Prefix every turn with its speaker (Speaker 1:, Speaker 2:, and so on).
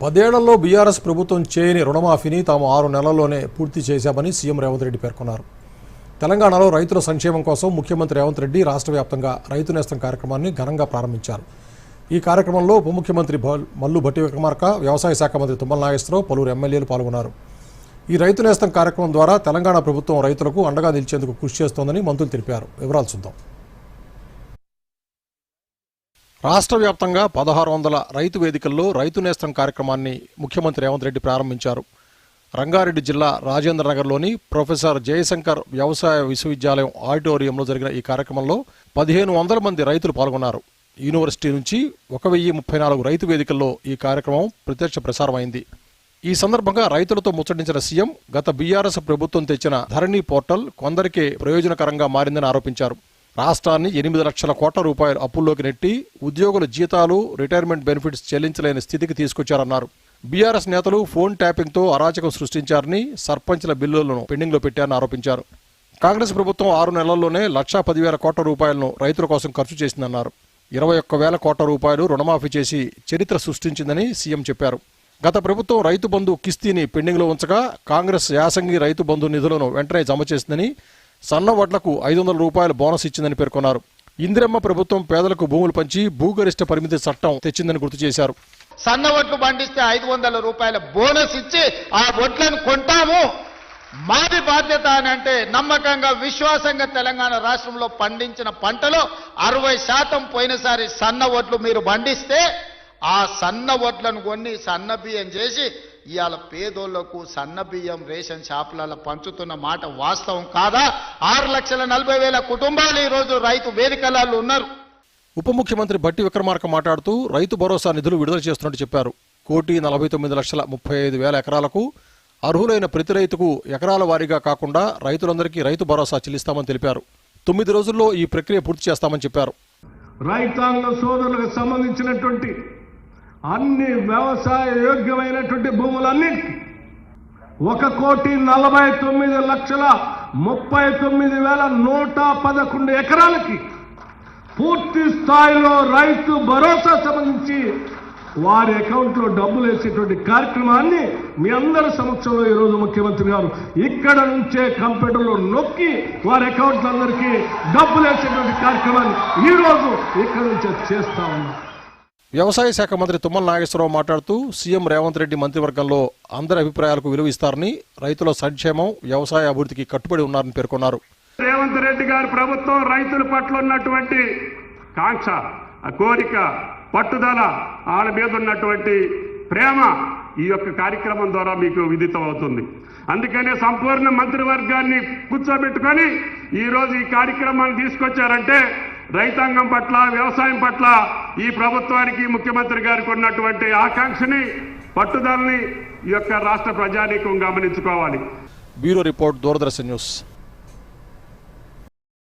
Speaker 1: 10 ఏళ్లలో బీఆర్ఎస్ ప్రభుత్వం చేయని రుణమాఫీని తాము 6 నెలల్లోనే పూర్తి చేశామని సీఎం రేవంత్ రెడ్డి పేర్కొన్నారు. తెలంగాణలో రైతుల సంక్షేమం కోసం ముఖ్యమంత్రి రేవంత్ రెడ్డి రాష్ట్ర వ్యాప్తంగా రైతు నేస్తం కార్యక్రమాన్ని ఘనంగా ప్రారంభించారు. ఈ కార్యక్రమంలో ఉప ముఖ్యమంత్రి మల్లు భట్టి విక్రమార్క, వ్యవసాయ శాఖ మంత్రి తుమ్మల నాగేశ్వరరావు, పలువురు ఎమ్మెల్యేలు పాల్గొన్నారు. ఈ రైతు నేస్తం కార్యక్రమం ద్వారా తెలంగాణ ప్రభుత్వం రైతులకు అండగా నిలిచేందుకు కృషి చేస్తోందని మంత్రులు తెలిపారు. వివరాలు చూద్దాం. రాష్ట్ర వ్యాప్తంగా 1600 రైతు వేదికల్లో రైతు నేస్తం కార్యక్రమాన్ని ముఖ్యమంత్రి రేవంత్ రెడ్డి ప్రారంభించారు. రంగారెడ్డి జిల్లా రాజేంద్రనగర్లోని ప్రొఫెసర్ జయశంకర్ వ్యవసాయ విశ్వవిద్యాలయం ఆడిటోరియంలో జరిగిన ఈ కార్యక్రమంలో 1500 మంది రైతులు పాల్గొన్నారు. యూనివర్సిటీ నుంచి 1034 రైతు వేదికల్లో ఈ కార్యక్రమం ప్రత్యక్ష ప్రసారమైంది. ఈ సందర్భంగా రైతులతో ముచ్చటించిన సీఎం గత బీఆర్ఎస్ ప్రభుత్వం తెచ్చిన ధరణి పోర్టల్ కొందరికే ప్రయోజనకరంగా మారిందని ఆరోపించారు. రాష్ట్రాన్ని 8 లక్షల కోట్ల రూపాయలు అప్పుల్లోకి నెట్టి ఉద్యోగుల జీతాలు, రిటైర్మెంట్ బెనిఫిట్స్ చెల్లించలేని స్థితికి తీసుకొచ్చారన్నారు. బీఆర్ఎస్ నేతలు ఫోన్ ట్యాపింగ్తో అరాచకం సృష్టించారని, సర్పంచ్ల బిల్లులను పెండింగ్లో పెట్టారని ఆరోపించారు. కాంగ్రెస్ ప్రభుత్వం 6 నెలల్లోనే 1,10,000 కోట్ల రూపాయలను రైతుల కోసం ఖర్చు చేసిందన్నారు. 21,000 కోట్ల రూపాయలు రుణమాఫీ చేసి చరిత్ర సృష్టించిందని సీఎం చెప్పారు. గత ప్రభుత్వం రైతు బంధు కిస్తీని పెండింగ్లో ఉంచగా కాంగ్రెస్ యాసంగి రైతు బంధు నిధులను వెంటనే జమ చేసిందని, సన్న వడ్లకు 500 రూపాయల బోనస్ ఇచ్చిందని పేర్కొన్నారు. ఇందిరమ్మ ప్రభుత్వం పేదలకు భూములు పంచి భూగరిష్ట పరిమితి చట్టం తెచ్చిందని గుర్తు చేశారు.
Speaker 2: సన్న వడ్లు పండిస్తే 500 రూపాయల బోనస్ ఇచ్చి ఆ వడ్లను కొంటాము, మాది బాధ్యత అని అంటే నమ్మకంగా, విశ్వాసంగా తెలంగాణ రాష్ట్రంలో పండించిన పంటలో 60% పోయినసారి సన్న వడ్లు మీరు పండిస్తే ఆ సన్న వడ్లను కొన్ని సన్న బియ్యం చేసి ఇవాళ పేదోళ్లకు సన్న బియ్యం రేషన్ షాపులలో పంచుతున్న మాట వాస్తవం కాదా? 6,40,000 కుటుంబాలు ఈరోజు రైతు వేదికలలో ఉన్నారు.
Speaker 1: ఉప ముఖ్యమంత్రి భట్టి విక్రమార్క మాట్లాడుతూ రైతు భరోసా నిధులు విడుదల చేస్తున్నట్టు చెప్పారు. 1,49,35,000 ఎకరాలకు అర్హులైన ప్రతి రైతుకు ఎకరాల వారీగా కాకుండా రైతులందరికీ రైతు భరోసా చెల్లిస్తామని తెలిపారు. 9 రోజుల్లో ఈ ప్రక్రియ పూర్తి చేస్తామని చెప్పారు.
Speaker 3: రైతాంగ సోదరులకు సంబంధించినటువంటి అన్ని వ్యవసాయ యోగ్యమైనటువంటి భూములన్నిటికీ 1,49,39,111 ఎకరాలకి పూర్తి స్థాయిలో రైతు భరోసా సంబంధించి వారి అకౌంట్లో డబ్బులు వేసేటువంటి కార్యక్రమాన్ని మీ అందరి సమక్షంలో ఈరోజు ముఖ్యమంత్రి గారు ఇక్కడ నుంచే కంప్యూటర్లో నొక్కి వారి అకౌంట్లందరికీ డబ్బులు వేసేటువంటి కార్యక్రమాన్ని ఈరోజు ఇక్కడ నుంచే చేస్తా ఉన్నాం.
Speaker 1: వ్యవసాయ శాఖ మంత్రి తుమ్మల నాగేశ్వరరావు మాట్లాడుతూ సీఎం రేవంత్ రెడ్డి మంత్రివర్గంలో అందరి అభిప్రాయాలకు విలువ ఇస్తారని, రైతుల సంక్షేమం, వ్యవసాయ అభివృద్ధికి కట్టుబడి ఉన్నారని పేర్కొన్నారు.
Speaker 4: రేవంత్ రెడ్డి గారి ప్రభుత్వం రైతుల పట్ల ఉన్నటువంటి కాంక్ష, కోరిక, పట్టుదల, వాళ్ళ మీద ఉన్నటువంటి ప్రేమ ఈ యొక్క కార్యక్రమం ద్వారా మీకు విదితం అవుతుంది. అందుకనే సంపూర్ణ మంత్రివర్గాన్ని కూర్చోబెట్టుకొని ఈరోజు ఈ కార్యక్రమాన్ని తీసుకొచ్చారంటే రైతాంగం పట్ల, వ్యవసాయం పట్ల ఈ ప్రభుత్వానికి, ముఖ్యమంత్రి గారికి ఉన్నటువంటి ఆకాంక్షని, పట్టుదలని ఈ యొక్క రాష్ట్ర ప్రజానీకం గమనించుకోవాలి.
Speaker 1: Bureau report, Doordarshan news.